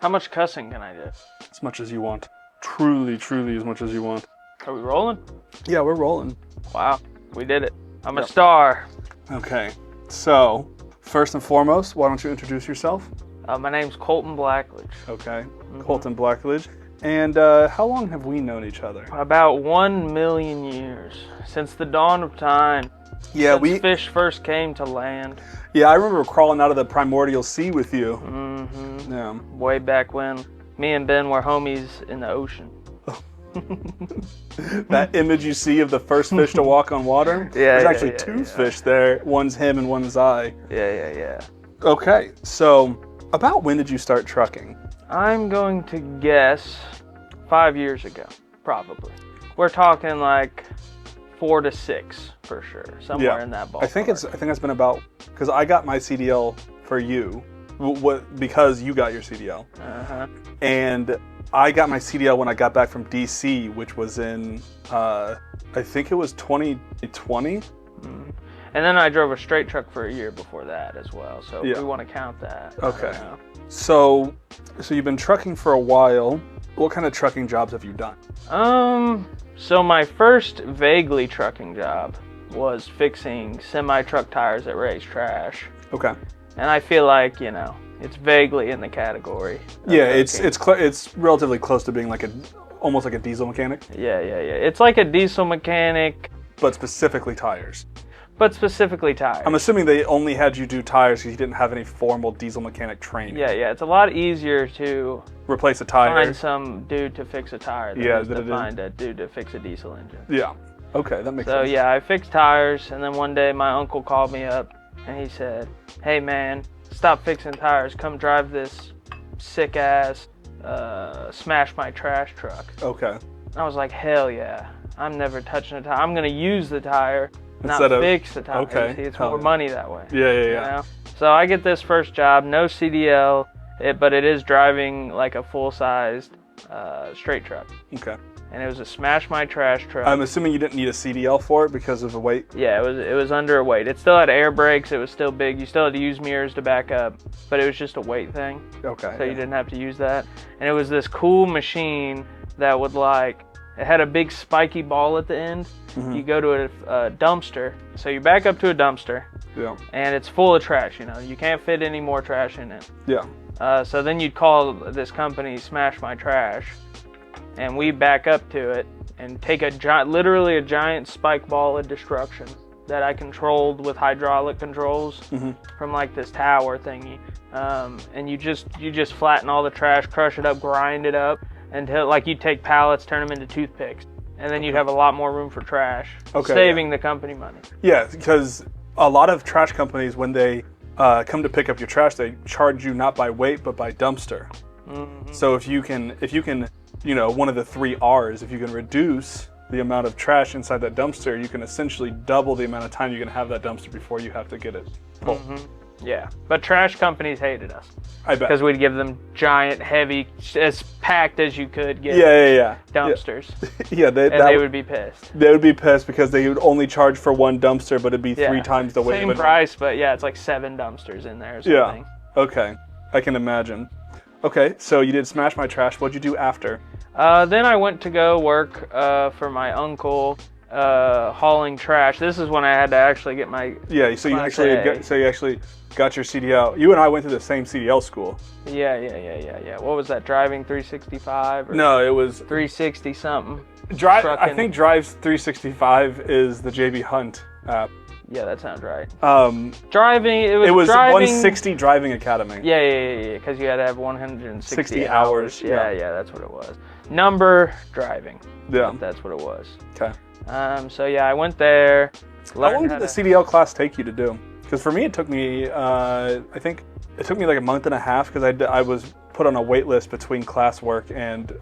How much cussing can I do? As much as you want. Truly, truly as much as you want. Are we rolling? Yeah, we're rolling. Wow, we did it. I'm a star. Okay, so first and foremost, why don't you introduce yourself? My name's Colton Blackledge. Okay, Colton Blackledge. And how long have we known each other? About 1,000,000 years. Since the dawn of time. Yeah, since fish first came to land. Yeah, I remember crawling out of the primordial sea with you. Mm-hmm. Yeah. Way back when me and Ben were homies in the ocean. That image you see of the first fish to walk on water? There's actually two fish there. One's him and one's I. Yeah. Okay, so about when did you start trucking? I'm going to guess 5 years ago, probably. We're talking like 4 to 6 for sure, somewhere in that ballpark. I think it's been about, because I got my CDL for you, because you got your CDL. And I got my CDL when I got back from DC, which was in, I think it was 2020. And then I drove a straight truck for a year before that as well, so if we want to count that. Okay. So you've been trucking for a while. What kind of trucking jobs have you done? So my first vaguely trucking job was fixing semi-truck tires at Ray's Trash. Okay. And I feel like, it's vaguely in the category. Yeah, it's relatively close to being like almost like a diesel mechanic. Yeah. It's like a diesel mechanic. But specifically tires. I'm assuming they only had you do tires because you didn't have any formal diesel mechanic training. Yeah. It's a lot easier to replace a tire. Find some dude to fix a tire than to find a dude to fix a diesel engine. Yeah. Okay, that makes sense. So yeah, I fixed tires, and then one day my uncle called me up, and he said, "Hey man, stop fixing tires. Come drive this sick ass smash my trash truck." Okay. And I was like, hell yeah. I'm never touching a tire. I'm going to use the tire, not fix the tire. Okay. See, it's more money that way. Yeah. You know? So I get this first job, no CDL, but it is driving like a full-sized straight truck. Okay. And it was a smash my trash truck. I'm assuming you didn't need a CDL for it because of the weight? Yeah, it was under a weight. It still had air brakes. It was still big. You still had to use mirrors to back up, but it was just a weight thing. Okay. So you didn't have to use that. And it was this cool machine that would it had a big spiky ball at the end. You go to a dumpster. So you back up to a dumpster. Yeah. And it's full of trash, You can't fit any more trash in it. Yeah. So then you'd call this company Smash My Trash, and we back up to it and take literally a giant spike ball of destruction that I controlled with hydraulic controls from like this tower thingy. And you just flatten all the trash, crush it up, grind it up until you'd take pallets, turn them into toothpicks, and then you'd have a lot more room for trash, saving the company money. Yeah, because a lot of trash companies, when they come to pick up your trash, they charge you not by weight but by dumpster. So if you can, one of the 3 R's, if you can reduce the amount of trash inside that dumpster, you can essentially double the amount of time you can have that dumpster before you have to get it pulled. Yeah, but trash companies hated us. I bet. Because we'd give them giant, heavy, as packed as you could get dumpsters. Yeah, they would be pissed. They would be pissed because they would only charge for 1 dumpster, but it'd be 3 times the weight. Same price, but it's like 7 dumpsters in there or something. Yeah, okay. I can imagine. Okay, so you did Smash My Trash. What'd you do after? Then I went to go work for my uncle hauling trash. This is when I had to actually get my so you actually got your CDL. You and I went to the same CDL school. Yeah. What was that? Driving 365? No, it was 360 something. I think Drive 365 is the JB Hunt app. Yeah, that sounds right. Driving. It was driving, 160 Driving Academy. Yeah. Because you had to have 160 60 hours. Yeah, that's what it was. Number driving. Yeah, that's what it was. Okay. So yeah, I went there. How long did the CDL class take you to do? Because for me, it took me, I think it took me like a month and a half because I was put on a wait list between class work and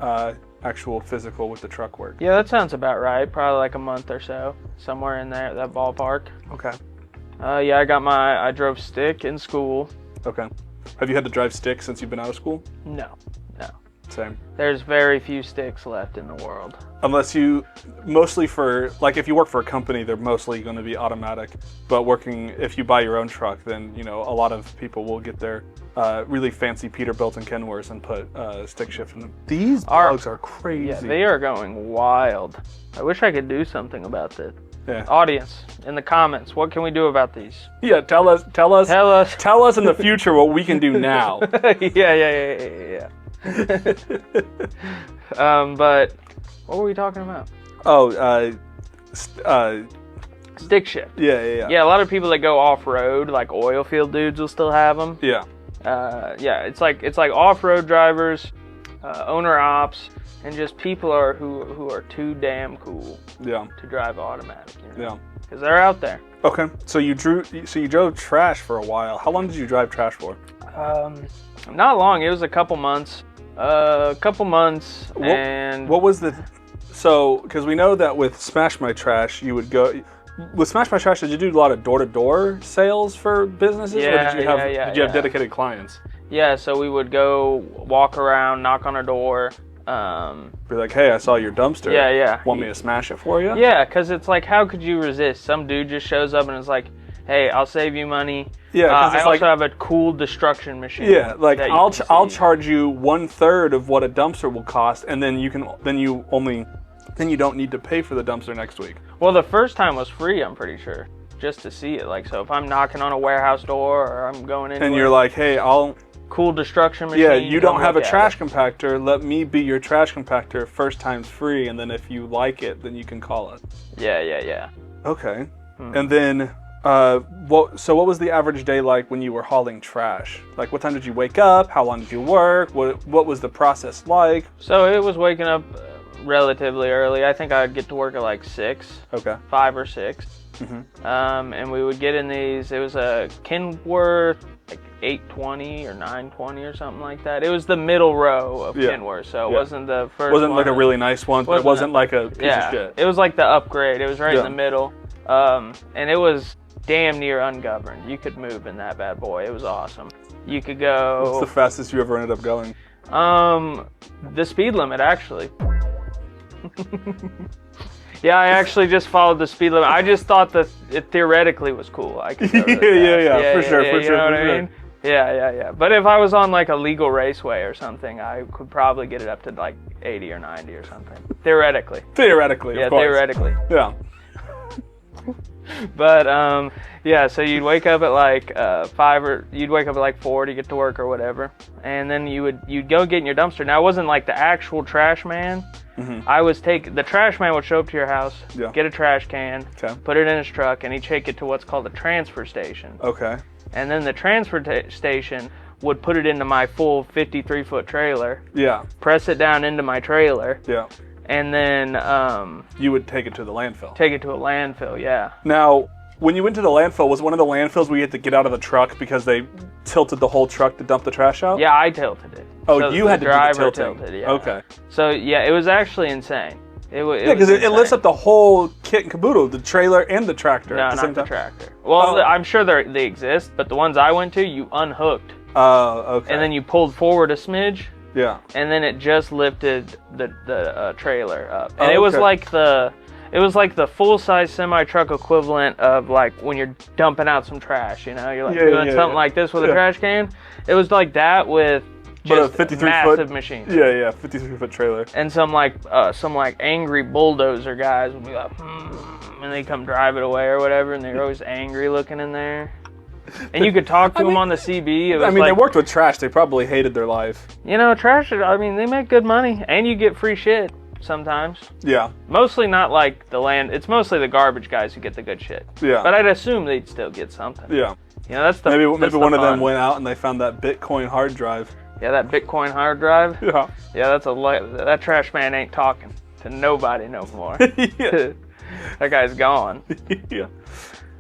actual physical with the truck work. Yeah, that sounds about right. Probably like a month or so, somewhere in there, that ballpark. Okay. Yeah, I drove stick in school. Okay. Have you had to drive stick since you've been out of school? No. Same. There's very few sticks left in the world. Unless you, mostly for, like if you work for a company, they're mostly going to be automatic. But if you buy your own truck, then, you know, a lot of people will get their really fancy Peterbilt and Kenworths and put stick shift in them. These dogs are crazy. Yeah, they are going wild. I wish I could do something about this. Yeah. Audience, in the comments, what can we do about these? Yeah, tell us in the future what we can do now. yeah. But what were we talking about? Stick shift. Yeah. Yeah, a lot of people that go off-road, like oil field dudes, will still have them. Yeah. It's like off-road drivers, owner ops, and just people who are too damn cool. Yeah. To drive automatic. You know? Yeah. Because they're out there. Okay. So you drove trash for a while. How long did you drive trash for? Not long. It was a couple months. And what was the? So, because we know that with Smash My Trash, you would go. With Smash My Trash, did you do a lot of door-to-door sales for businesses, or did you have dedicated clients? Yeah, so we would go walk around, knock on a door. Be like, hey, I saw your dumpster. Yeah. Want me to smash it for you? Yeah, because it's like, how could you resist? Some dude just shows up and is like, hey, I'll save you money. Yeah, I also have a cool destruction machine. Yeah, like I'll charge you 1/3 of what a dumpster will cost, and then you don't need to pay for the dumpster next week. Well, the first time was free, I'm pretty sure, just to see it. Like, so if I'm knocking on a warehouse door or I'm going in, and you're like, hey, cool destruction machine. Yeah, you don't have a trash compactor. Let me be your trash compactor. First time's free, and then if you like it, then you can call it. Yeah. Okay. And then, what was the average day like when you were hauling trash? Like, what time did you wake up? How long did you work? What was the process like? So it was waking up relatively early. I think I'd get to work at like 6. Okay. 5 or 6. Mm-hmm. And we would get in these. It was a Kenworth, like 820 or 920 or something like that. It was the middle row of Kenworth, so it wasn't the first. Wasn't like a really nice one, but it wasn't like a piece of shit. It was like the upgrade. It was right in the middle, and it was damn near ungoverned. You could move in that bad boy. It was awesome. You could go. What's the fastest you ever ended up going? The speed limit, actually. Yeah, I actually just followed the speed limit. I just thought that it theoretically was cool. I could go really fast. For sure. You know what I mean? Yeah. But if I was on like a legal raceway or something, I could probably get it up to like 80 or 90 or something. Theoretically. Of course. Theoretically. Yeah. But so you'd wake up at like 5 or you'd wake up at like 4 to get to work or whatever, and then you'd go get in your dumpster. Now it wasn't like the actual trash man. Mm-hmm. The trash man would show up to your house, get a trash can, put it in his truck, and he'd take it to what's called the transfer station. Okay. And then the transfer station would put it into my full 53-foot trailer. Yeah. Press it down into my trailer. Yeah. And then you would take it to the landfill. Take it to a landfill, yeah. Now, when you went to the landfill, was one of the landfills where you had to get out of the truck because they tilted the whole truck to dump the trash out? Yeah, I tilted it. Oh, so you had to do the tilting. Tilted, yeah. Okay. So yeah, it was actually insane. Because it lifts up the whole kit and caboodle, the trailer and the tractor at the same time. No, not the tractor. Well, I'm sure they exist, but the ones I went to, you unhooked. Oh, okay. And then you pulled forward a smidge. Yeah. And then it just lifted the trailer up, and it was like the full-size semi-truck equivalent of like when you're dumping out some trash. You know, you're like doing something like this with a trash can. It was like that with just a 53-foot massive machine. Yeah, 53-foot trailer. And some angry bulldozer guys would be like, and they come drive it away or whatever, and they're always angry looking in there. And you could talk to them on the CB. They worked with trash. They probably hated their life. You know, trash, they make good money. And you get free shit sometimes. Yeah. Mostly not like it's mostly the garbage guys who get the good shit. Yeah. But I'd assume they'd still get something. Yeah. You know, maybe one of them went out and they found that Bitcoin hard drive. Yeah, that Bitcoin hard drive? Yeah. Yeah, that trash man ain't talking to nobody no more. Yeah. That guy's gone. Yeah.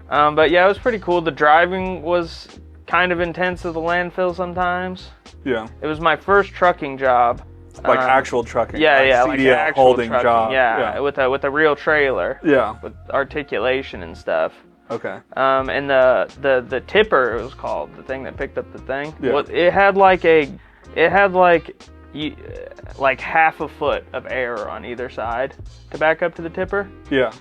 But yeah, it was pretty cool. The driving was kind of intense at the landfill sometimes. Yeah. It was my first trucking job. Like actual trucking. Yeah, like actual holding trucking. job. Yeah, with a real trailer. Yeah. With articulation and stuff. Okay. And the tipper, it was called, the thing that picked up the thing. Yeah. Well, it had like like half a foot of air on either side to back up to the tipper. Yeah.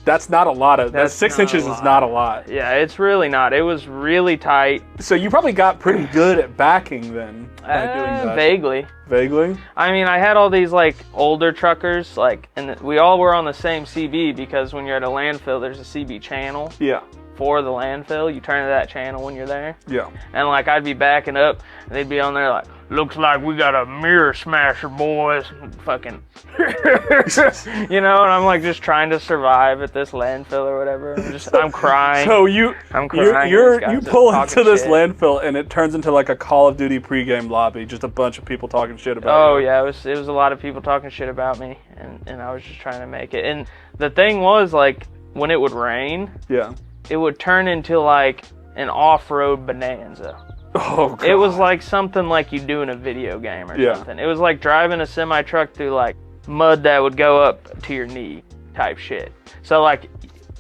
That's not a lot of. That's 6 inches is not a lot. Yeah, it's really not. It was really tight. So you probably got pretty good at backing then by doing that. Vaguely. Vaguely. I mean, I had all these like older truckers, like, and we all were on the same CB because when you're at a landfill, there's a CB channel. Yeah. For the landfill, you turn to that channel when you're there. Yeah. And like I'd be backing up, and they'd be on there like, looks like we got a mirror smasher, boys. Fucking, you know. And I'm like just trying to survive at this landfill or whatever. I'm crying. So I'm crying. you pull into this shit. landfill, and it turns into like a Call of Duty pregame lobby, just a bunch of people talking shit about. Oh you. yeah, it was a lot of people talking shit about me, and I was just trying to make it. And the thing was like when it would rain. Yeah. It would turn into like an off-road bonanza. Oh, God. It was like something like you do in a video game or something. It was like driving a semi-truck through like mud that would go up to your knee type shit. So like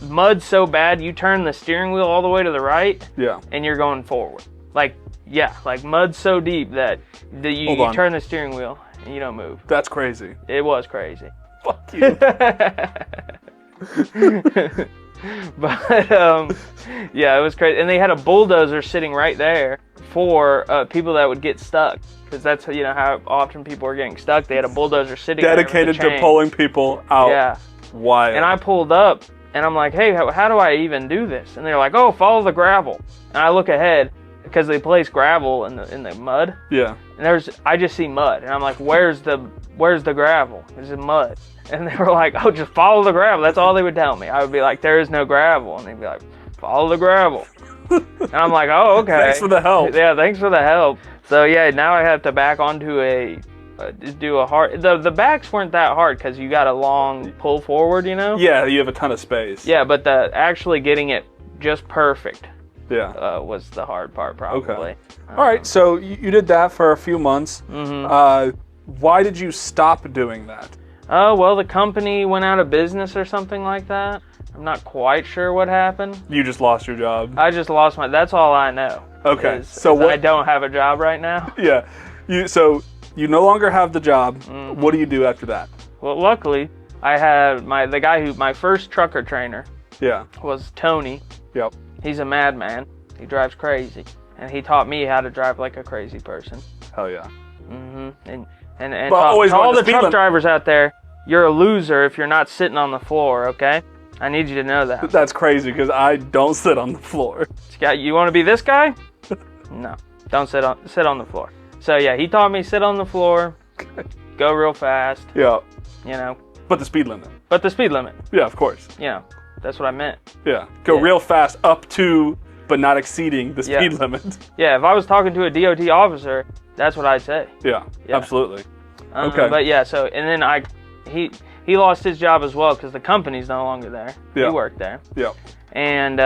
mud so bad you turn the steering wheel all the way to the right. Yeah. And you're going forward. Like mud so deep that you turn the steering wheel and you don't move. That's crazy. It was crazy. Fuck you. But yeah, it was crazy, and they had a bulldozer sitting right there for people that would get stuck, because that's how often people were getting stuck. They had a bulldozer sitting dedicated there to pulling people out. Yeah. Why? And I pulled up, and I'm like, hey, how do I even do this? And they're like, oh, follow the gravel. And I look ahead because they place gravel in the mud. Yeah. And I just see mud, and I'm like, where's the gravel? There's mud. And they were like, oh, just follow the gravel. That's all they would tell me. I would be like, there is no gravel. And they'd be like, follow the gravel. And I'm like, oh, okay. Thanks for the help. Yeah, thanks for the help. So, yeah, now I have to back onto do a hard... The backs weren't that hard because you got a long pull forward, Yeah, you have a ton of space. Yeah, but actually getting it just perfect was the hard part, probably. Okay. All right, so you did that for a few months. Mm-hmm. Why did you stop doing that? Oh, well, the company went out of business or something like that. I'm not quite sure what happened. You just lost your job. I just lost that's all I know. Okay. So I don't have a job right now. Yeah. So you no longer have the job. Mm-hmm. What do you do after that? Well, luckily, I had my first trucker trainer. Yeah. Was Tony. Yep. He's a madman. He drives crazy. And he taught me how to drive like a crazy person. Hell yeah. Mm-hmm. And but always all the truck drivers out there, you're a loser if you're not sitting on the floor, okay? I need you to know that. That's crazy because I don't sit on the floor. You want to be this guy? No, don't sit on the floor. So yeah, he taught me sit on the floor, go real fast. Yeah. But the speed limit. Yeah, of course. That's what I meant. Yeah. Go real fast up to, but not exceeding the speed limit. Yeah, if I was talking to a DOT officer, that's what I'd say. Yeah. Absolutely. Okay. But yeah, so, and then he lost his job as well because the company's no longer there. Yeah. He worked there. Yeah. And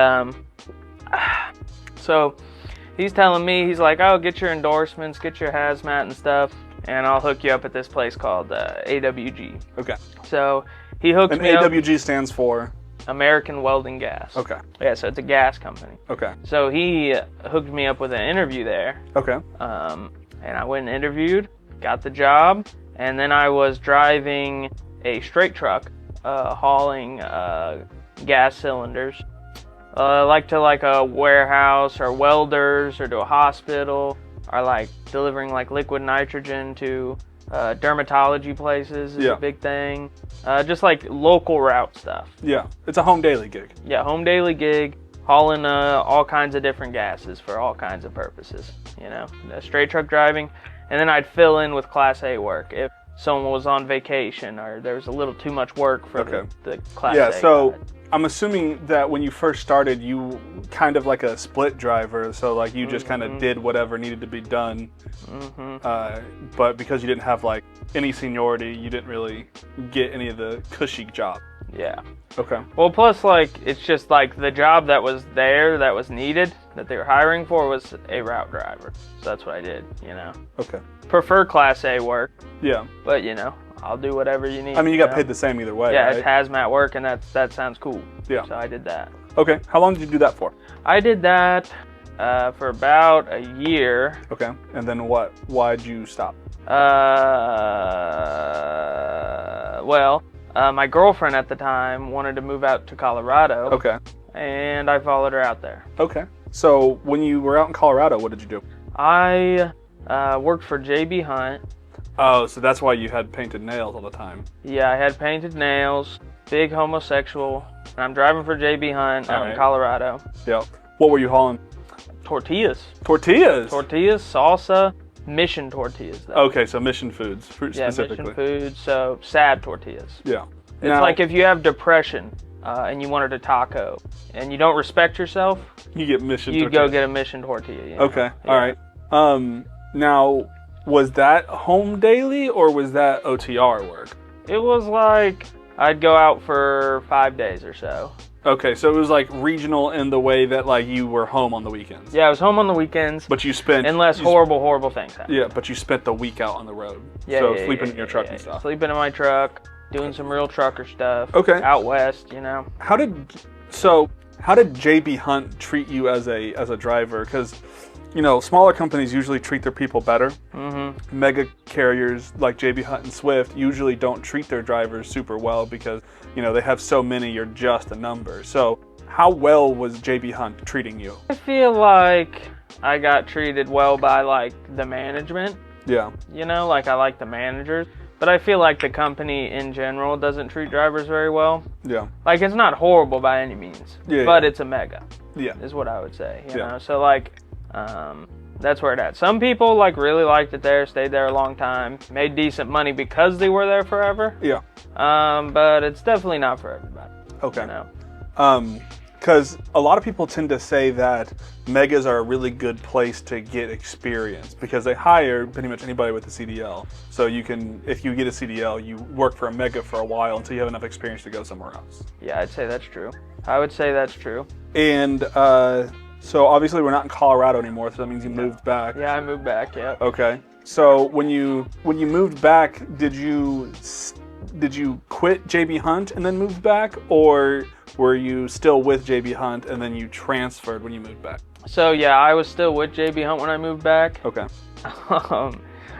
so he's telling me, he's like, oh, get your endorsements, get your hazmat and stuff, and I'll hook you up at this place called AWG. Okay. So he hooked me up. And AWG stands for? American Welding Gas. Okay. Yeah, so it's a gas company. Okay. So he hooked me up with an interview there. Okay. And I went and interviewed, got the job, and then I was driving a straight truck, hauling gas cylinders, to a warehouse or welders or to a hospital, or like delivering like liquid nitrogen to dermatology places is a big thing. Just like local route stuff. Yeah, it's a home daily gig. Yeah, home daily gig, hauling all kinds of different gases for all kinds of purposes. Straight truck driving. And then I'd fill in with Class A work if someone was on vacation or there was a little too much work for the Class A. Yeah, so I'm assuming that when you first started, you kind of like a split driver, so like you just kind of did whatever needed to be done. Mm-hmm. But because you didn't have like any seniority, you didn't really get any of the cushy job. Yeah. Okay. Well, plus like it's just like the job that was there that was needed that they were hiring for was a route driver. So that's what I did, Okay. Prefer Class A work. Yeah. But I'll do whatever you need. I mean, you got paid the same either way. Yeah, right? It's hazmat work, and that sounds cool. Yeah. So I did that. Okay. How long did you do that for? I did that for about a year. Okay. And then what? Why'd you stop? Well, my girlfriend at the time wanted to move out to Colorado. Okay. And I followed her out there. Okay. So when you were out in Colorado, what did you do? I worked for JB Hunt. Oh, so that's why you had painted nails all the time. Yeah, I had painted nails, big homosexual, and I'm driving for JB Hunt out in Colorado. Yeah. What were you hauling? Tortillas. Tortillas? Tortillas, salsa, Mission tortillas though. Okay, so Mission Foods specifically. Yeah, Mission Foods, so sad tortillas. Yeah. It's like if you have depression and you wanted a taco and you don't respect yourself, you get Mission you tortillas. go get a Mission tortilla. You know? Okay, Yeah. all right. Now, was that home daily or was that OTR work? It was like I'd go out for 5 days or so. Okay, so it was like regional in the way that like you were home on the weekends. Yeah, I was home on the weekends. But you spent horrible things happened. Yeah, but you spent the week out on the road. Yeah, so sleeping in your truck and stuff. Sleeping in my truck, doing some real trucker stuff. Okay. Out west, you know. How did JB Hunt treat you as a driver? Because, you know, smaller companies usually treat their people better. Mm-hmm. Mega carriers like JB Hunt and Swift usually don't treat their drivers super well because, you know, they have so many, you're just a number. So how well was JB Hunt treating you? I feel like I got treated well by like the management. Yeah. You know, like I like the managers. But I feel like the company in general doesn't treat drivers very well. Yeah. Like it's not horrible by any means. Yeah. But it's a mega. Yeah. Is what I would say. You know? So like that's where it's at. Some people like really liked it there, stayed there a long time, made decent money because they were there forever. Yeah. But it's definitely not for everybody. Okay. You know? Because a lot of people tend to say that megas are a really good place to get experience because they hire pretty much anybody with a CDL. So you can, if you get a CDL, you work for a mega for a while until you have enough experience to go somewhere else. Yeah, I'd say that's true. I would say that's true. And so obviously we're not in Colorado anymore, so that means you moved back. Yeah, I moved back, yeah. Okay. So when you moved back, did you quit JB Hunt and then moved back, or were you still with JB Hunt and then you transferred when you moved back? So yeah, I was still with JB Hunt when I moved back. Okay.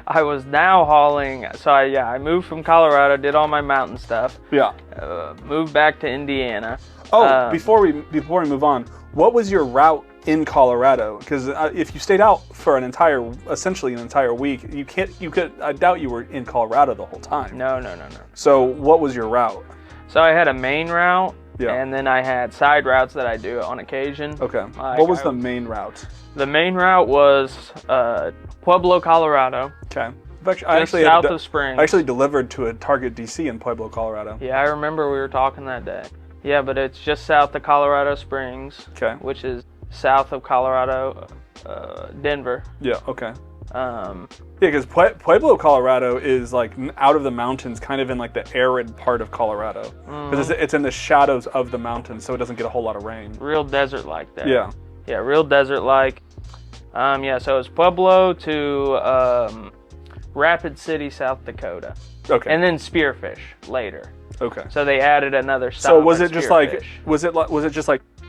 I was now hauling. So I moved from Colorado, did all my mountain stuff. Yeah. Moved back to Indiana. Oh, before we move on, what was your route in Colorado? Because if you stayed out for essentially an entire week, I doubt you were in Colorado the whole time. No. So what was your route? So I had a main route. Yeah. And then I had side routes that I do on occasion. Okay. Like what was the main route? The main route was Pueblo, Colorado. Okay. South of Springs. I actually delivered to a Target DC in Pueblo, Colorado. Yeah, I remember we were talking that day. Yeah, but it's just south of Colorado Springs. Okay. Which is south of Colorado, Denver. Yeah, okay. Yeah, because Pueblo, Colorado is like out of the mountains, kind of in like the arid part of Colorado. Because it's in the shadows of the mountains, so it doesn't get a whole lot of rain. Real desert-like there. Yeah. Yeah, real desert-like. So it's Pueblo to Rapid City, South Dakota. Okay. And then Spearfish later. Okay. So they added another stop. So was it just like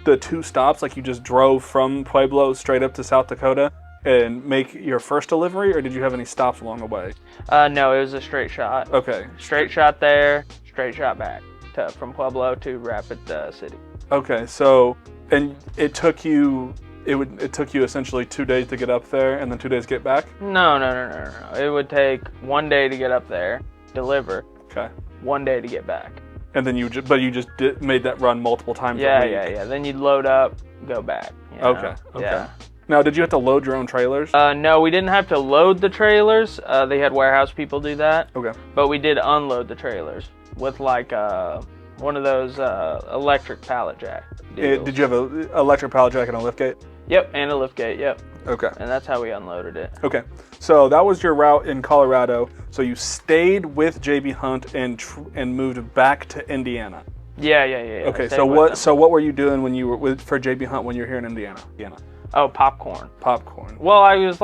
the two stops, like you just drove from Pueblo straight up to South Dakota and make your first delivery, or did you have any stops along the way? No, it was a straight shot. Okay. Straight shot there, straight shot back from Pueblo to Rapid City. Okay, so and it took you essentially 2 days to get up there and then 2 days to get back? No. It would take 1 day to get up there, deliver. Okay. 1 day to get back. And then you just made that run multiple times a week? Yeah. Then you'd load up, go back. You know? Okay. Yeah. Now, did you have to load your own trailers? No, we didn't have to load the trailers. They had warehouse people do that. Okay. But we did unload the trailers with like one of those electric pallet jack deals. Did you have an electric pallet jack and a lift gate? Yep, and a lift gate, yep. Okay. And that's how we unloaded it. Okay. So that was your route in Colorado. So you stayed with JB Hunt and moved back to Indiana. Yeah. Okay. So what were you doing when you were for JB Hunt when you were here in Indiana? Oh, popcorn. Popcorn. Well, I was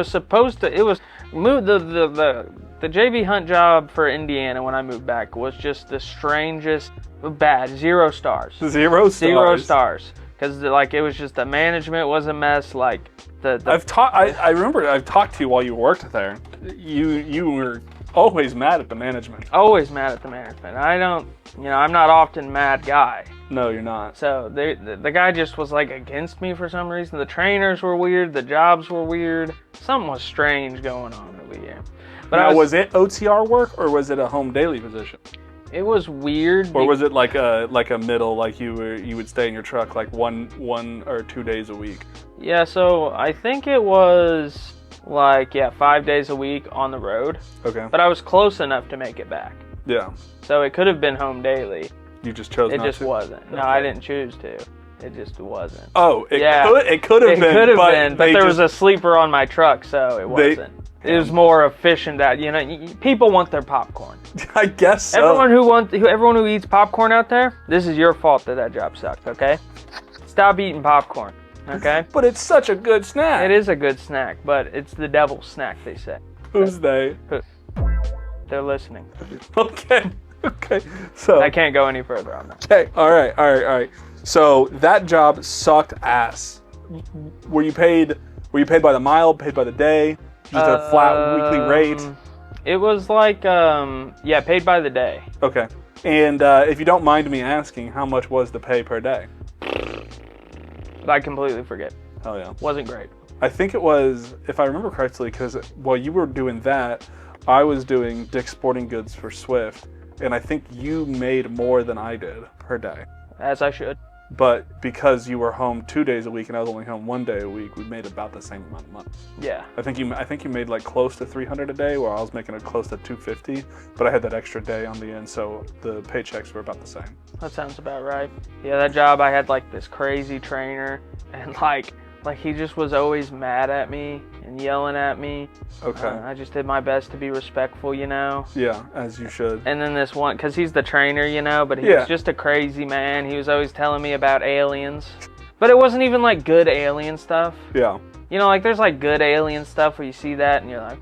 supposed to. It was the JB Hunt job for Indiana when I moved back was just the strangest, bad. 0 stars. 0 stars. 0 stars. because like it was just the management was a mess. Like I remember I've talked to you while you worked there. You were always mad at the management. Always mad at the management. I don't, I'm not often mad guy. No, you're not. So the guy just was like against me for some reason. The trainers were weird. The jobs were weird. Something was strange going on in the weekend. But now, was it OTR work or was it a home daily position? It was weird. Or was it like a middle, like you would stay in your truck like one or 2 days a week? Yeah, so I think it was like 5 days a week on the road. Okay. But I was close enough to make it back. Yeah. So it could have been home daily. You just chose not to? It just wasn't. No, I didn't choose to. It just wasn't. Oh, it could have been. It could have been, but there was a sleeper on my truck, so it wasn't. It was more efficient that, people want their popcorn. I guess so. Everyone who eats popcorn out there, this is your fault that job sucked, okay? Stop eating popcorn, okay? But it's such a good snack. It is a good snack, but it's the devil's snack, they say. Who's they? They're listening. Okay. So I can't go any further on that. Okay. All right. So that job sucked ass. Were you paid by the mile, paid by the day? Just a flat weekly rate? It was like, paid by the day. Okay. And if you don't mind me asking, how much was the pay per day? I completely forget. Hell yeah. Wasn't great. I think it was, if I remember correctly, because while you were doing that, I was doing Dick's Sporting Goods for Swift, and I think you made more than I did per day. As I should. But because you were home 2 days a week and I was only home 1 day a week, we made about the same amount of money. Yeah. I think you made like close to $300 a day, where I was making it close to $250, but I had that extra day on the end, so the paychecks were about the same. That sounds about right. Yeah, that job I had like this crazy trainer, and like he just was always mad at me and yelling at me. Okay. I just did my best to be respectful, Yeah, as you should. And then this one, because he's the trainer, but he was just a crazy man. He was always telling me about aliens. But it wasn't even like good alien stuff. Yeah. Like there's like good alien stuff where you see that and you're like,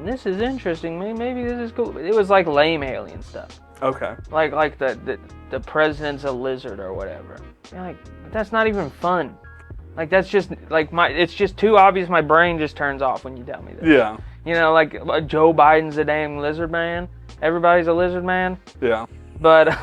this is interesting. Maybe this is cool. It was like lame alien stuff. Okay. Like the president's a lizard or whatever. You're like, that's not even fun. Like that's just like it's just too obvious. My brain just turns off when you tell me this. Yeah. Like Joe Biden's a damn lizard man. Everybody's a lizard man. Yeah. But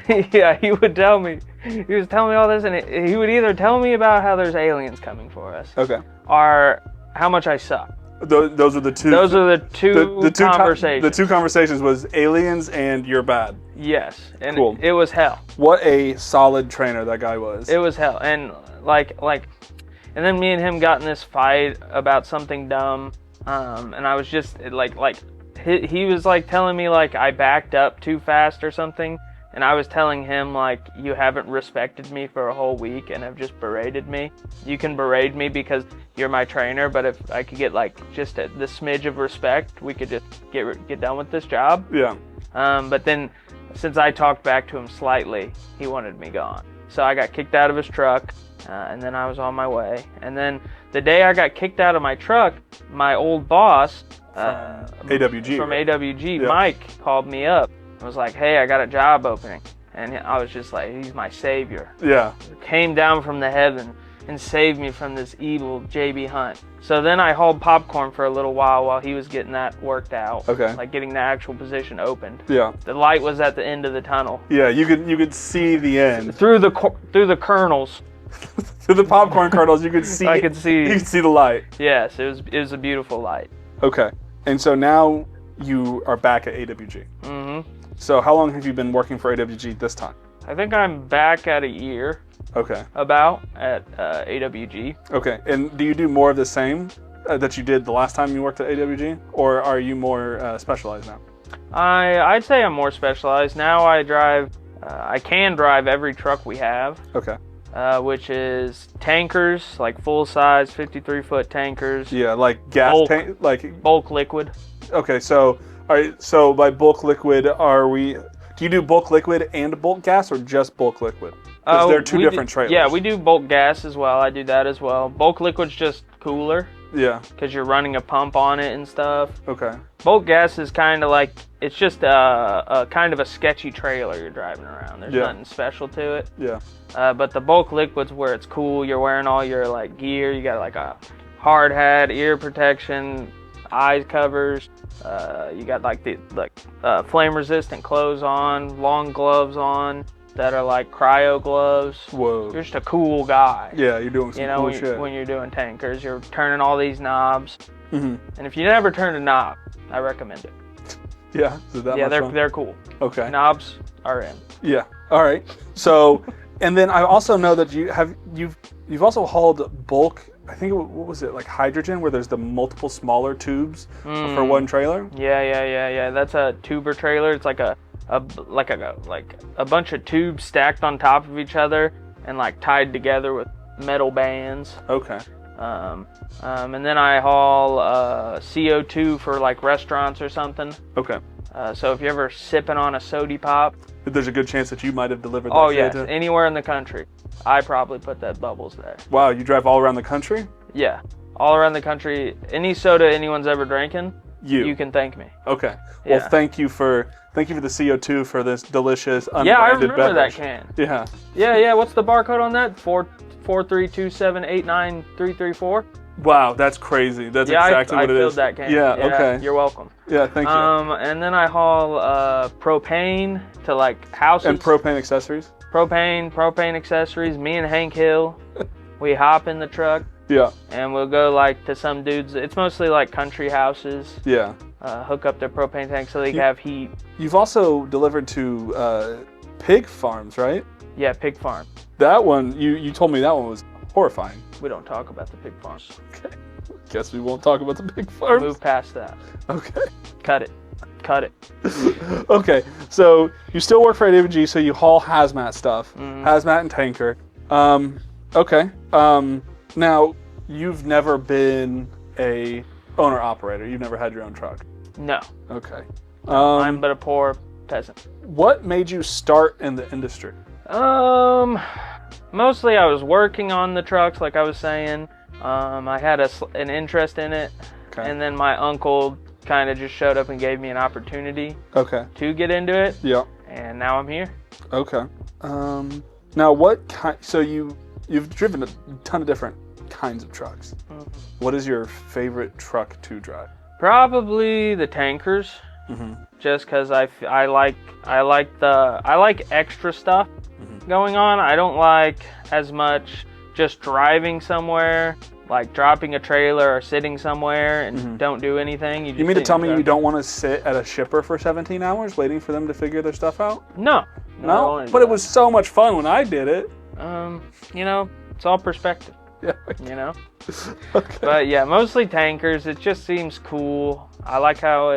he would tell me. He was telling me all this, and he would either tell me about how there's aliens coming for us, okay, or how much I suck. Those are the two. Those are the two conversations. The two conversations was aliens and you're bad. Yes, and cool. It was hell. What a solid trainer that guy was. It was hell, and and then me and him got in this fight about something dumb, and I was just he was like telling me like I backed up too fast or something, and I was telling him like, you haven't respected me for a whole week and have just berated me. You can berate me because you're my trainer, but if I could get like just the smidge of respect, we could just get done with this job. Yeah. But then since I talked back to him slightly, he wanted me gone. So I got kicked out of his truck, and then I was on my way. And then the day I got kicked out of my truck, my old boss AWG. From AWG, yeah. Mike called me up and was like, hey, I got a job opening. And I was just like, he's my savior. Yeah. Came down from the heaven and saved me from this evil JB Hunt. So then I hauled popcorn for a little while he was getting that worked out. Okay. Like getting the actual position opened. Yeah. The light was at the end of the tunnel. Yeah, you could see the end. Through the kernels. Through the popcorn kernels, you could see. I could see. You could see the light. Yes, it was a beautiful light. Okay. And so now you are back at AWG. Mm-hmm. So how long have you been working for AWG this time? I think I'm back at a year. Okay. About at AWG. Okay. And do you do more of the same that you did the last time you worked at AWG, or are you more specialized now? I'd say I'm more specialized now. I drive. I can drive every truck we have. Okay. Which is tankers, like full-size 53-foot tankers. Yeah, like gas tank, like bulk liquid. Okay, so all right. So by bulk liquid, do you do bulk liquid and bulk gas, or just bulk liquid? Because they're two different trailers. Yeah, we do bulk gas as well. I do that as well. Bulk liquid's just cooler. Yeah. Because you're running a pump on it and stuff. Okay. Bulk gas is kind of like, it's just a kind of a sketchy trailer you're driving around. There's nothing special to it. Yeah. But the bulk liquid's where it's cool. You're wearing all your like gear. You got like a hard hat, ear protection, eye covers. You got like the flame resistant clothes on, long gloves on that are like cryo gloves. Whoa. You're just a cool guy. Yeah, you're doing some cool shit. When you're doing tankers, you're turning all these knobs. Mm-hmm. And if you never turn a knob, I recommend it. Yeah, is that much fun? They're cool. Okay. Knobs are in. Yeah. All right. So, and then I also know that you've also hauled bulk. I think what was it, like hydrogen, where there's the multiple smaller tubes for one trailer? Yeah. That's a tuber trailer. It's like a bunch of tubes stacked on top of each other and like tied together with metal bands. Okay. And then I haul CO2 for like restaurants or something. Okay. So if you're ever sipping on a sody pop, there's a good chance that you might have delivered that. Oh yes, anywhere in the country. I probably put that bubbles there. Wow, you drive all around the country? Yeah, all around the country. Any soda anyone's ever drinking, you can thank me. Okay. Well, thank you for the CO2 for this delicious unbranded I remember beverage. that can. Yeah. Yeah. What's the barcode on that? 432789334. Wow, that's crazy. That's exactly what it is. I filled that can. Yeah. Okay. You're welcome. Yeah. Thank you. And then I haul propane to like houses. And propane accessories. Propane accessories. Me and Hank Hill, we hop in the truck. Yeah. And we'll go like to some dudes. It's mostly like country houses. Yeah. Hook up their propane tank so they can have heat. You've also delivered to pig farms, right? Yeah, pig farm. That one, you told me that one was horrifying. We don't talk about the pig farms. Okay. Guess we won't talk about the pig farms. Move past that. Okay. Cut it. Okay, so you still work for AWG, so you haul hazmat stuff, hazmat and tanker. Okay. Now you've never been a owner operator. You've never had your own truck. No. Okay. I'm but a poor peasant. What made you start in the industry? Mostly I was working on the trucks, like I was saying. I had an interest in it, and then my uncle kind of just showed up and gave me an opportunity to get into it. Yeah. And now I'm here. Okay. Now what kind, so you've driven a ton of different kinds of trucks. What is your favorite truck to drive? Probably the tankers. Just because I like extra stuff going on. I don't like as much just driving somewhere, like dropping a trailer or sitting somewhere and don't do anything. You mean to tell me you don't want to sit at a shipper for 17 hours waiting for them to figure their stuff out? No. But it was so much fun when I did it. It's all perspective. Yeah. Okay. But yeah, mostly tankers. It just seems cool. I like how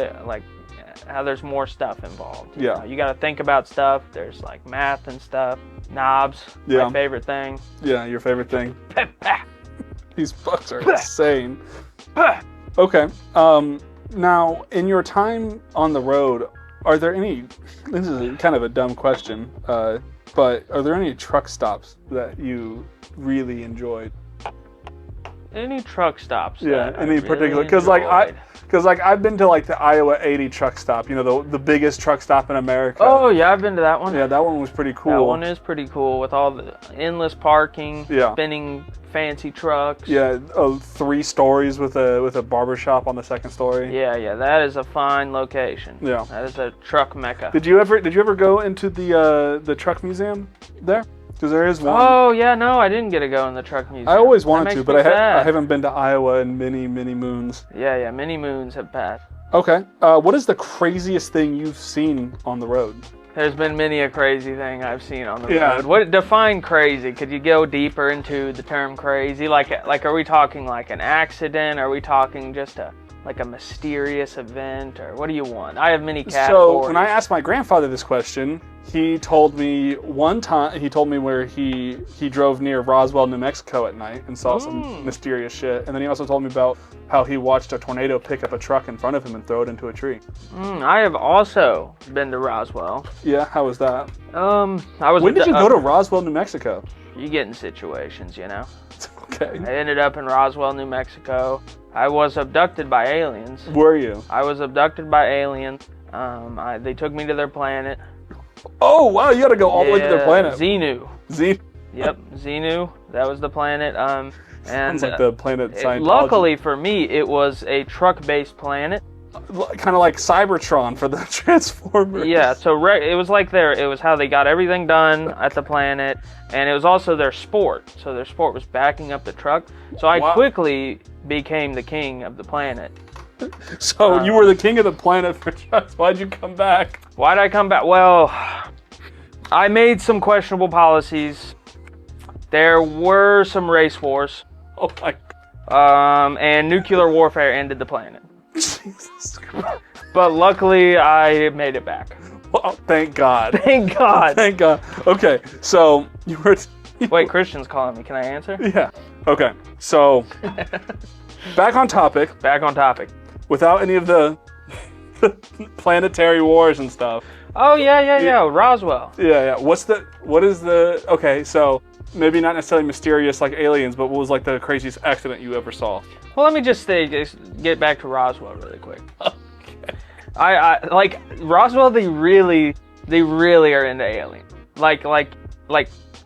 there's more stuff involved. You got to think about stuff. There's like math and stuff. Knobs. Yeah. My favorite thing. Yeah, your favorite thing. These bucks are insane. Okay. Now, in your time on the road, are there any? This is kind of a dumb question, but are there any truck stops that you really enjoyed? Any truck stops? Yeah, any particular? Because I've been to like the Iowa 80 truck stop. The biggest truck stop in America. Oh yeah, I've been to that one. Yeah, that one was pretty cool. That one is pretty cool with all the endless parking. Yeah. Spinning fancy trucks. Yeah, 3 stories with a barber shop on the 2nd story. Yeah, that is a fine location. Yeah. That is a truck mecca. Did you ever go into the truck museum there? Because there is one. Oh, yeah, no, I didn't get to go in the truck museum. I always wanted to, but I haven't been to Iowa in many, many moons. Yeah, many moons have passed. Okay. What is the craziest thing you've seen on the road? There's been many a crazy thing I've seen on the road. What define crazy? Could you go deeper into the term crazy? Like are we talking like an accident? Are we talking just a mysterious event, or what do you want? I have many categories. So when I asked my grandfather this question, he told me one time, where he drove near Roswell, New Mexico at night and saw some mysterious shit. And then he also told me about how he watched a tornado pick up a truck in front of him and throw it into a tree. I have also been to Roswell. Yeah, how was that? I was. When did you go to Roswell, New Mexico? You get in situations, Okay. Okay. I ended up in Roswell, New Mexico. I was abducted by aliens. Were you? I was abducted by aliens. They took me to their planet. Oh, wow, you got to go all the way to their planet. Xenu. Xenu. Yep, Xenu. That was the planet. And Sounds like the planet Scientology. Luckily for me, it was a truck-based planet. Kind of like Cybertron for the Transformers. Yeah, so it was like it was how they got everything done at the planet, and it was also their sport. So their sport was backing up the truck. So I quickly became the king of the planet. So you were the king of the planet for trucks. Why'd you come back? Why'd I come back? Well, I made some questionable policies. There were some race wars. Oh my God. And nuclear warfare ended the planet. Jesus Christ. But luckily, I made it back. Well, thank God. Thank God. Thank God. Okay, so you were... Wait, Christian's calling me. Can I answer? Yeah. Okay, so back on topic. Back on topic. Without any of the planetary wars and stuff. Oh, yeah. Roswell. Yeah. What is the... Okay, so maybe not necessarily mysterious like aliens, but what was like the craziest accident you ever saw? Well, let me just get back to Roswell really quick. Okay. I like Roswell. They really are into aliens. Like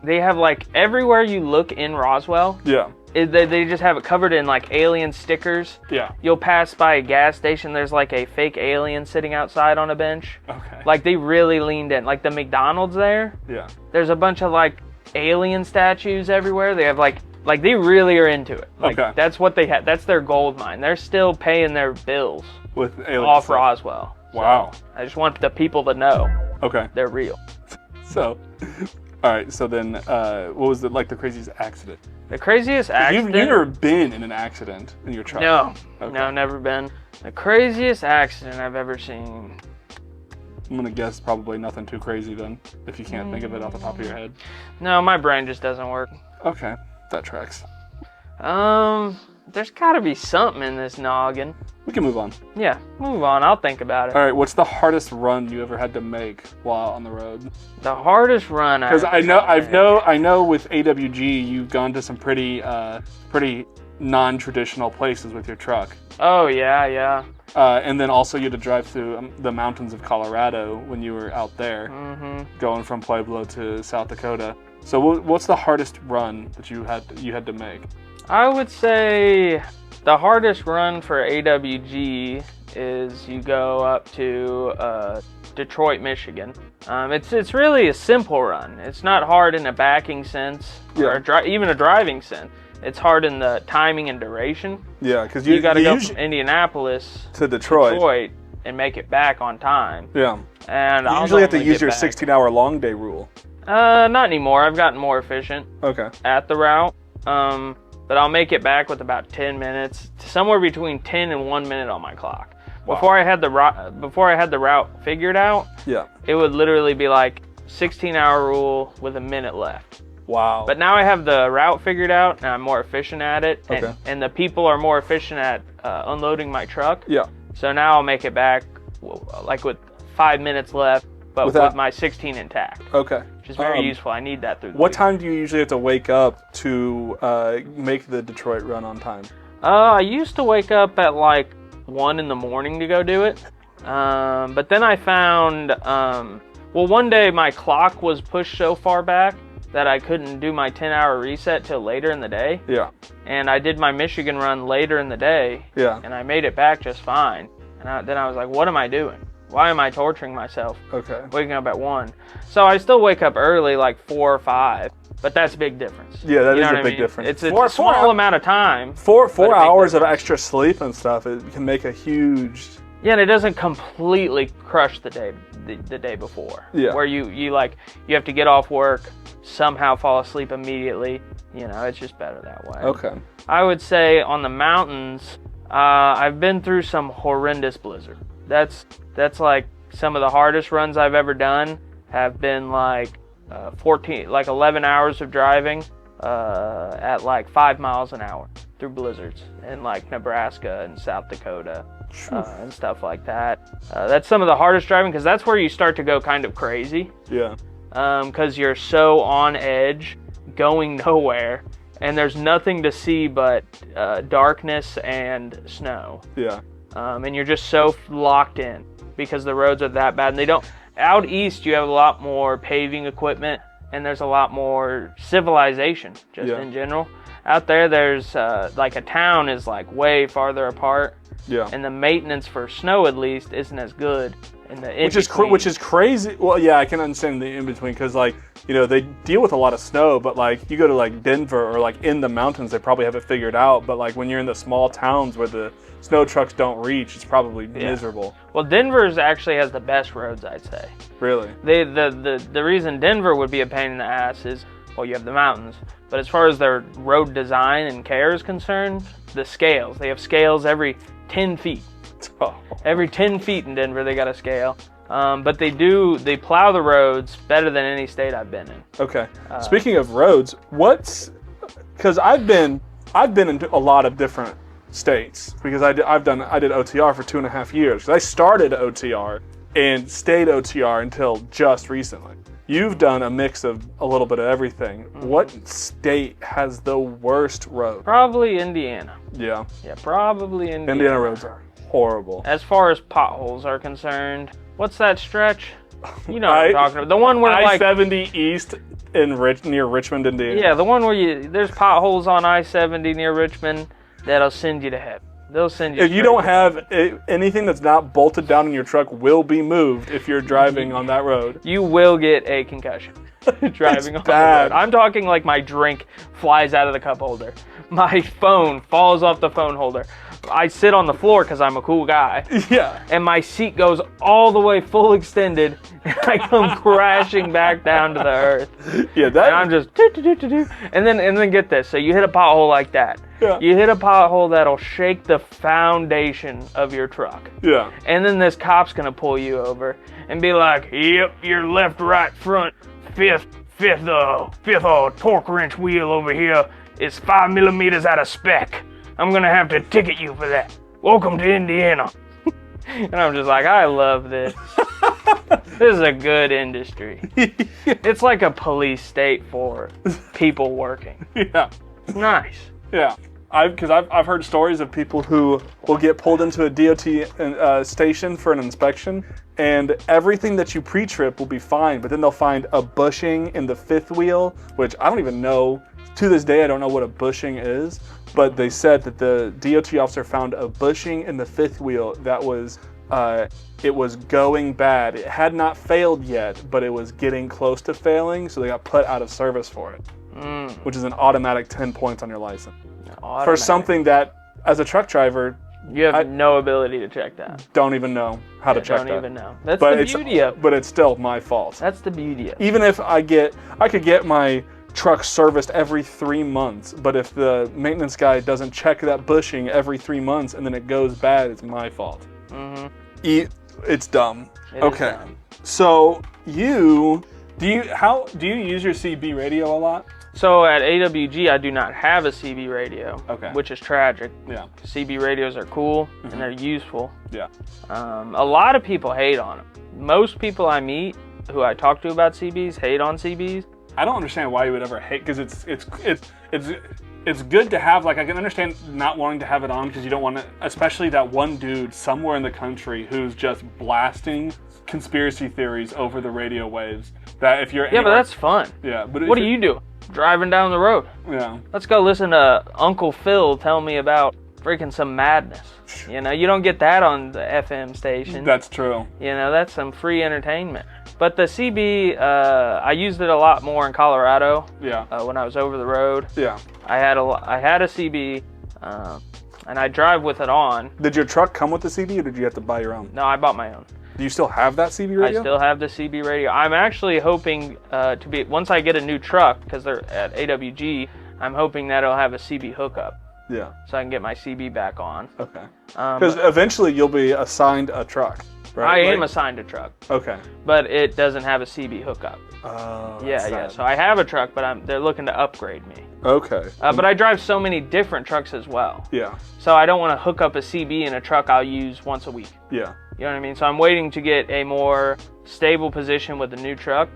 they have like everywhere you look in Roswell. Yeah. They just have it covered in like alien stickers. Yeah. You'll pass by a gas station. There's like a fake alien sitting outside on a bench. Okay. Like they really leaned in. Like the McDonald's there. Yeah. There's a bunch of like alien statues everywhere. They have like they really are into it. Like, okay. That's what they had. That's their gold mine. They're still paying their bills with aliens off stuff. Roswell. Wow. So I just want the people to know. Okay. They're real. So, all right. So then, what was the craziest accident? The craziest accident? You've never been in an accident in your truck? No. Okay. No, never been. The craziest accident I've ever seen. I'm gonna guess probably nothing too crazy then, if you can't think of it off the top of your head. No, my brain just doesn't work. Okay, that tracks. There's gotta be something in this noggin. We can move on. Yeah, move on. I'll think about it. All right, what's the hardest run you ever had to make while on the road? The hardest run because I know with AWG you've gone to some pretty non-traditional places with your truck. Oh yeah. And then also you had to drive through the mountains of Colorado when you were out there, going from Pueblo to South Dakota. So what's the hardest run that you had to make? I would say the hardest run for AWG is you go up to Detroit, Michigan. It's really a simple run. It's not hard in a backing sense or even a driving sense. It's hard in the timing and duration. Yeah, because you got to go from Indianapolis to Detroit and make it back on time. Yeah, and you usually have to use your 16-hour long day rule. Not anymore. I've gotten more efficient. Okay. At the route. But I'll make it back with about 10 minutes, somewhere between 10 and 1 minute on my clock. Wow. Before I had the route figured out, it would literally be like 16-hour rule with a minute left. Wow. But now I have the route figured out, and I'm more efficient at it, and the people are more efficient at unloading my truck. Yeah. So now I'll make it back like with 5 minutes left, but with my 16 intact. Okay. Which is very useful. I need that through the What time do you usually have to wake up to make the Detroit run on time? I used to wake up at like 1 in the morning to go do it. But then I found, one day my clock was pushed so far back that I couldn't do my 10-hour reset till later in the day. Yeah. And I did my Michigan run later in the day. Yeah. And I made it back just fine. And then I was like, what am I doing? Why am I torturing myself? Okay. Waking up at 1. So I still wake up early, like 4 or 5. But that's a big difference. Yeah, that is a big difference. It's a small amount of time. 4 hours of extra sleep and stuff, it can make a huge... Yeah, and it doesn't completely crush the day before. Yeah. Where you have to get off work, somehow fall asleep immediately. It's just better that way. Okay. I would say on the mountains, I've been through some horrendous blizzard. That's like some of the hardest runs I've ever done have been like 11 hours of driving at like 5 miles an hour through blizzards in like Nebraska and South Dakota and stuff like that. That's some of the hardest driving because that's where you start to go kind of crazy. Yeah. Because you're so on edge, going nowhere, and there's nothing to see but darkness and snow. Yeah. And you're just so locked in because the roads are that bad. And they don't. Out east, you have a lot more paving equipment, and there's a lot more civilization just in general. Out there, there's like a town is like way farther apart. Yeah. And the maintenance for snow, at least, isn't as good. Which is crazy. Well, yeah, I can understand the in between because, like, you know, they deal with a lot of snow, but like you go to like Denver or like in the mountains, they probably have it figured out. But like when you're in the small towns where the snow trucks don't reach, it's probably miserable. Well, Denver's actually has the best roads, I'd say. Really? The reason Denver would be a pain in the ass is, well, you have the mountains, but as far as their road design and care is concerned, the scales. They have scales every 10 feet. Oh. Every 10 feet in Denver, they got a scale. But they plow the roads better than any state I've been in. Okay. Speaking of roads, because I've been into a lot of different states because I did OTR for 2.5 years. I started OTR and stayed OTR until just recently. You've done a mix of a little bit of everything. Mm-hmm. What state has the worst road? Probably Indiana. Yeah. Yeah, probably Indiana. Indiana roads are horrible. As far as potholes are concerned, what's that stretch? You know what I'm talking about. The one where I-70 East near Richmond, Indiana. Yeah, the one where there's potholes on I-70 near Richmond that'll send you to heaven. They'll send you. If you don't have anything that's not bolted down in your truck, will be moved if you're driving on that road. You will get a concussion driving on the road. I'm talking like my drink flies out of the cup holder. My phone falls off the phone holder. I sit on the floor because I'm a cool guy. Yeah. And my seat goes all the way full extended, and I come crashing back down to the earth. Yeah, and I'm just and then get this. So you hit a pothole like that. Yeah. You hit a pothole that'll shake the foundation of your truck. Yeah. And then this cop's gonna pull you over and be like, "Yep, your left, right, front, fifth torque wrench wheel over here is 5 millimeters out of spec. I'm gonna have to ticket you for that. Welcome to Indiana." And I'm just like, I love this. This is a good industry. It's like a police state for people working. Yeah. It's nice. Yeah. Because I've heard stories of people who will get pulled into a DOT station for an inspection, and everything that you pre-trip will be fine, but then they'll find a bushing in the fifth wheel, which I don't even know. To this day, I don't know what a bushing is, but they said that the DOT officer found a bushing in the fifth wheel that was, it was going bad. It had not failed yet, but it was getting close to failing, so they got put out of service for it, which is an automatic 10 points on your license. Automatic. For something that, as a truck driver, you have no ability to check that. Don't even know how to check that. Don't even know. That's the beauty of it. But it's still my fault. That's the beauty of it. Even if I could get my truck serviced every 3 months, but if the maintenance guy doesn't check that bushing every 3 months and then it goes bad, it's my fault. Mm-hmm. It's dumb. Okay. Dumb. So do you use your CB radio a lot? So at AWG, I do not have a CB radio, which is tragic. Yeah. CB radios are cool and they're useful. Yeah. A lot of people hate on them. Most people I meet who I talk to about CBs hate on CBs. I don't understand why you would ever hate, because it's good to have. Like, I can understand not wanting to have it on because you don't want to, especially that one dude somewhere in the country who's just blasting conspiracy theories over the radio waves. That if you're but that's fun. Yeah, but what do you do? Driving down the road. Yeah. Let's go listen to Uncle Phil tell me about freaking some madness. You know, you don't get that on the FM station. That's true. You know, that's some free entertainment. But the CB, I used it a lot more in Colorado. Yeah. When I was over the road. Yeah. I had a CB, and I drive with it on. Did your truck come with the CB, or did you have to buy your own? No, I bought my own. Do you still have that CB radio? I still have the CB radio. I'm actually hoping once I get a new truck, because they're at AWG, I'm hoping that it'll have a CB hookup. Yeah. So I can get my CB back on. Okay. Because eventually you'll be assigned a truck, right? I am assigned a truck. Okay. But it doesn't have a CB hookup. Oh. Yeah. So I have a truck, but they're looking to upgrade me. Okay. But I drive so many different trucks as well. Yeah. So I don't want to hook up a CB in a truck I'll use once a week. Yeah. You know what I mean? So I'm waiting to get a more stable position with the new truck,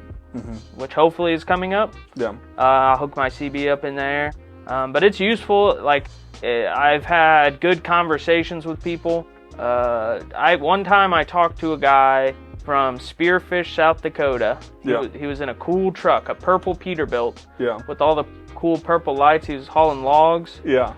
which hopefully is coming up. Yeah. I'll hook my CB up in there. But it's useful. Like, I've had good conversations with people. One time I talked to a guy from Spearfish, South Dakota. He was in a cool truck, a purple Peterbilt, with all the cool purple lights. He was hauling logs. Yeah.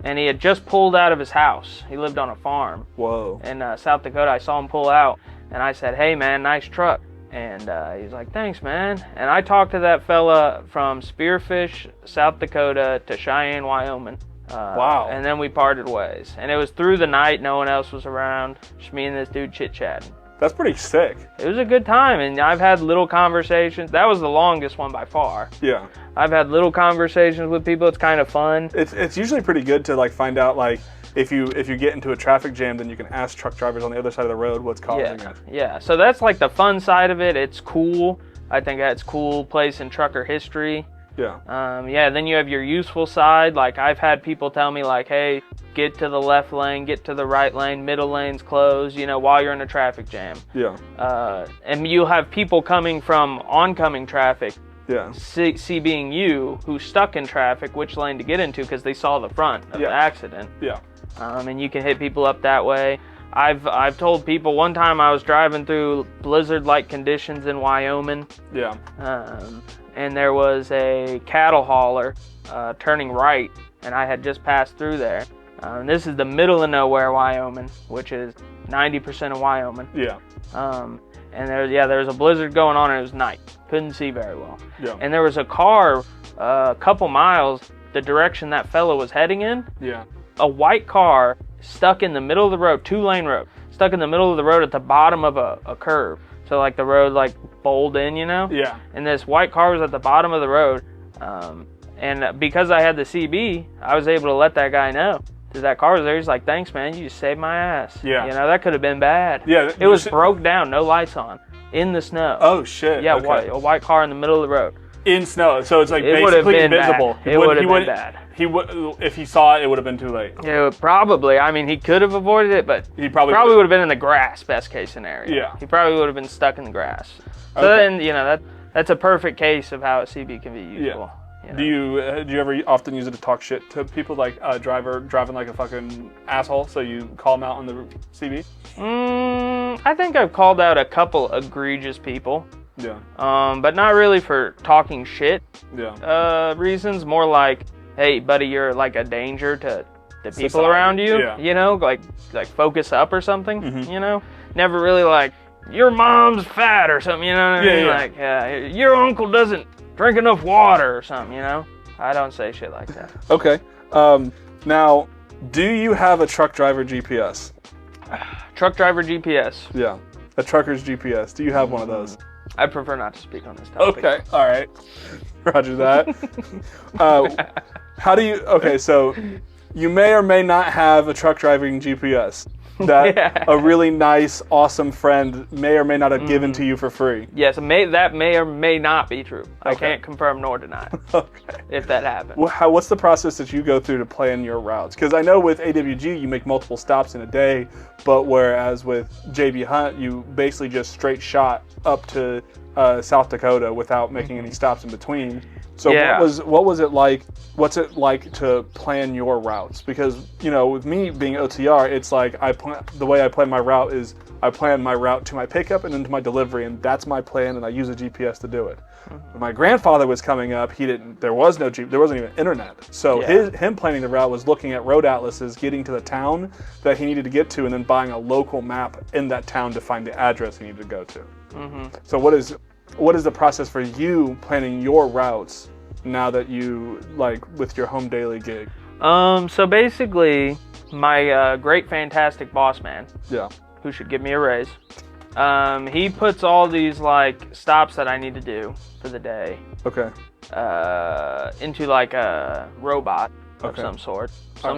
And he had just pulled out of his house. He lived on a farm. Whoa. In South Dakota. I saw him pull out, and I said, "Hey, man, nice truck." And he's like, "Thanks, man." And I talked to that fella from Spearfish, South Dakota to Cheyenne, Wyoming. Wow. And then we parted ways. And it was through the night. No one else was around. Just me and this dude chit-chatting. That's pretty sick. It was a good time, and I've had little conversations. That was the longest one by far. Yeah. I've had little conversations with people. It's kind of fun. It's usually pretty good to like find out like if you get into a traffic jam, then you can ask truck drivers on the other side of the road what's causing it. Yeah. So that's like the fun side of it. It's cool. I think that's cool place in trucker history. Yeah. Then you have your useful side. Like, I've had people tell me, like, hey, get to the left lane, get to the right lane, middle lane's closed, while you're in a traffic jam. Yeah. And you'll have people coming from oncoming traffic, yeah. see being you, who's stuck in traffic, which lane to get into because they saw the front of the accident. Yeah. And you can hit people up that way. I've told people, one time I was driving through blizzard-like conditions in Wyoming. Yeah. And there was a cattle hauler turning right, and I had just passed through there. This is the middle of nowhere, Wyoming, which is 90% of Wyoming. Yeah. And there was a blizzard going on, and it was night. Couldn't see very well. Yeah. And there was a car a couple miles the direction that fellow was heading in. Yeah. A white car stuck in the middle of the road, 2-lane road, stuck in the middle of the road at the bottom of a curve. So like the road like bowled in, Yeah. And this white car was at the bottom of the road. And because I had the CB, I was able to let that guy know that that car was there. He's like, "Thanks, man. You just saved my ass." Yeah. That could have been bad. Yeah. It was broke down, no lights on, in the snow. Oh shit. Yeah, okay. a white car in the middle of the road. In snow, so it's like It would have basically been invisible. bad. It would have been bad. He would, if he saw it, it would have been too late. Yeah, probably. I mean, he could have avoided it, but He probably would have been in the grass. Best case scenario. Yeah. He probably would have been stuck in the grass. So then, that's a perfect case of how a CB can be useful. Yeah. Do you ever often use it to talk shit to people, like a driver driving like a fucking asshole, so you call them out on the CB? I think I've called out a couple egregious people. Yeah. But not really for talking shit. Yeah. Reasons. More like, hey, buddy, you're like a danger to the people Society. around you. Yeah. Like focus up or something. Mm-hmm. Never really like, your mom's fat or something. You know what I mean? Yeah. Like, your uncle doesn't drink enough water or something. I don't say shit like that. Okay. Now, do you have a truck driver GPS? Truck driver GPS. Yeah. A trucker's GPS. Do you have one of those? I prefer not to speak on this topic. Okay. All right. Roger that. How do you? Okay, so you may or may not have a truck driving GPS that a really nice, awesome friend may or may not have given to you for free. Yes, that may or may not be true. I Okay. can't confirm nor deny Okay. if that happens. What's the process that you go through to plan your routes? Because I know with AWG you make multiple stops in a day, but whereas with JB Hunt you basically just straight shot up to South Dakota without making any stops in between. So what was it like? What's it like to plan your routes? Because with me being OTR, it's like the way I plan my route is I plan my route to my pickup and then to my delivery, and that's my plan, and I use a GPS to do it. When my grandfather was coming up, there was no there wasn't even internet. So him planning the route was looking at road atlases, getting to the town that he needed to get to, and then buying a local map in that town to find the address he needed to go to. So what is the process for you planning your routes now that you with your home daily gig? So basically, my great fantastic boss man, who should give me a raise, he puts all these stops that I need to do for the day Okay. into a robot of some sort,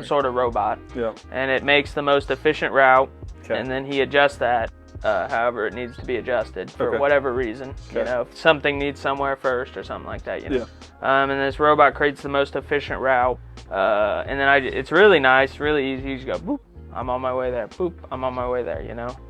sort of robot. Yeah. And it makes the most efficient route, Okay. and then he adjusts that however it needs to be adjusted for whatever reason. Okay. If something needs somewhere first or something like that. Yeah. And this robot creates the most efficient route, and then it's really nice, really easy. You just go boop, I'm on my way there. Boop, I'm on my way there.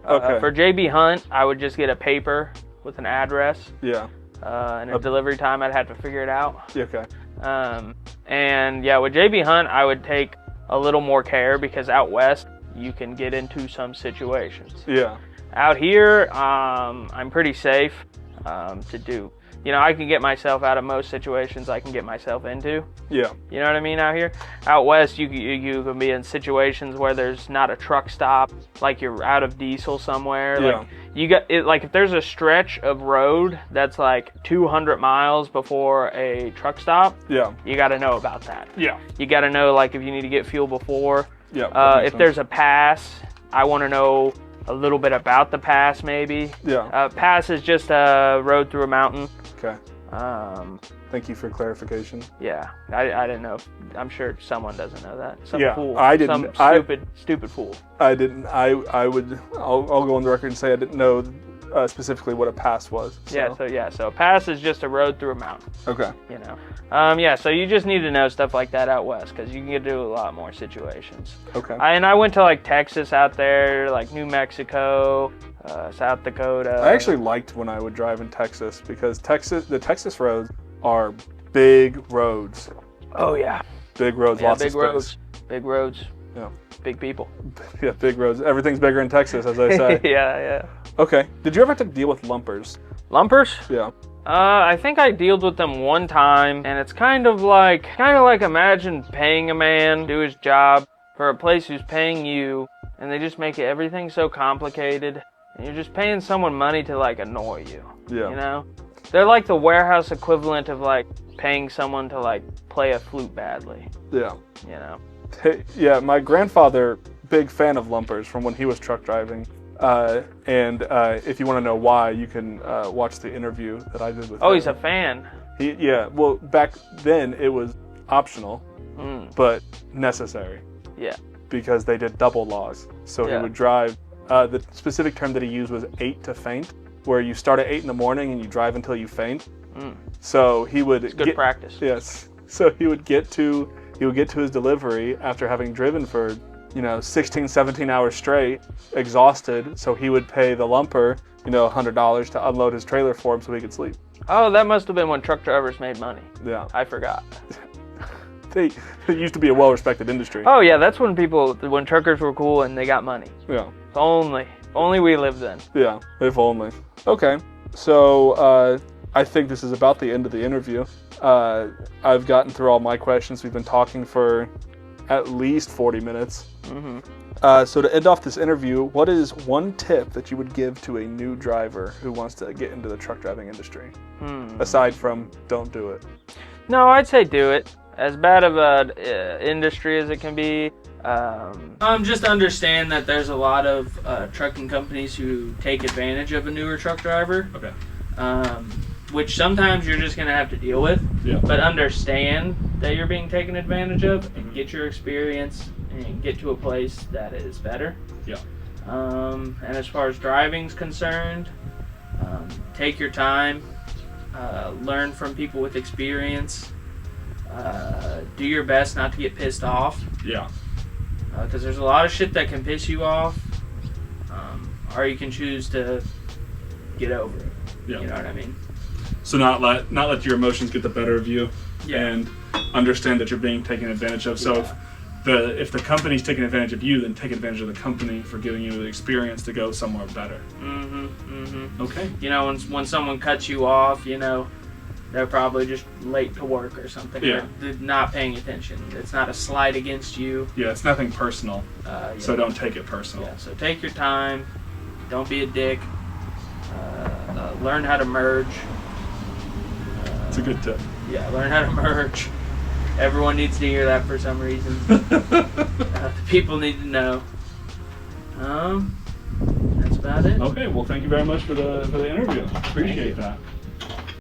Okay. For JB Hunt, I would just get a paper with an address. Yeah. And a delivery time, I'd have to figure it out. Okay. And yeah, with JB Hunt, I would take a little more care because out west, you can get into some situations. Yeah. Out here, I'm pretty safe to do. You know, I can get myself out of most situations I can get myself into. Yeah. You know what I mean? Out here, out west, you can be in situations where there's not a truck stop, like you're out of diesel somewhere. Yeah. Like you got it. Like if there's a stretch of road that's like 200 miles before a truck stop. Yeah. You got to know about that. Yeah. You got to know like if you need to get fuel before. Yeah. If there's a pass, I want to know a little bit about the pass, maybe. Yeah. Pass is just a road through a mountain. Okay. Thank you for clarification. Yeah, I didn't know. I'm sure someone doesn't know that. Some Yeah, fool. I didn't. Some stupid fool. I didn't. I'll go on the record and say I didn't know specifically what a pass was. So. So a pass is just a road through a mountain. Okay. You know. So you just need to know stuff like that out west because you can get to a lot more situations. Okay. I went to like Texas out there, like New Mexico, South Dakota. I actually liked when I would drive in Texas because the Texas roads are big roads. Oh yeah. Big roads, lots of space. Big roads. Yeah. Big people. Yeah, big roads. Everything's bigger in Texas, as they say. Yeah. Okay. Did you ever have to deal with lumpers? Lumpers? Yeah. I think I dealt with them one time, and it's kind of like imagine paying a man to do his job for a place who's paying you, and they just make everything so complicated, and you're just paying someone money to like annoy you. Yeah. You know? They're like the warehouse equivalent of like paying someone to like play a flute badly. Yeah. You know? Hey, yeah, my grandfather, big fan of lumpers from when he was truck driving. And if you want to know why, you can watch the interview that I did with him. Oh, he's a fan. Well, back then it was optional, but necessary. Yeah. Because they did double laws. So he would drive, the specific term that he used was 8 to faint, where you start at 8 in the morning and you drive until you faint. So he would it's good practice. Yes. So he would get to his delivery after having driven for 16, 17 hours straight, exhausted. So he would pay the lumper, $100 to unload his trailer for him so he could sleep. Oh, that must have been when truck drivers made money. Yeah. I forgot. It used to be a well-respected industry. Oh yeah, that's when truckers were cool and they got money. Yeah. If only we lived then. Yeah, if only. Okay, so I think this is about the end of the interview. I've gotten through all my questions. We've been talking for at least 40 minutes. So to end off this interview, what is one tip that you would give to a new driver who wants to get into the truck driving industry? Aside from don't do it. No, I'd say do it. As bad of an industry as it can be. Just understand that there's a lot of trucking companies who take advantage of a newer truck driver. Okay. Which sometimes you're just going to have to deal with. Yeah. But understand that you're being taken advantage of and get your experience and get to a place that is better. Yeah. And as far as driving's concerned, take your time, learn from people with experience, do your best not to get pissed off. Yeah. Because there's a lot of shit that can piss you off, or you can choose to get over it. Yeah. You know what I mean? So not let your emotions get the better of you, and understand that you're being taken advantage of. So if the company's taking advantage of you, then take advantage of the company for giving you the experience to go somewhere better. Okay. When someone cuts you off, they're probably just late to work or something. Yeah. They're not paying attention. It's not a slight against you. Yeah, it's nothing personal. So don't take it personal. Yeah, so take your time. Don't be a dick. Learn how to merge. It's a good tip. Yeah, learn how to merge. Everyone needs to hear that for some reason. The people need to know. That's about it. Okay, well, thank you very much for the interview. Appreciate that.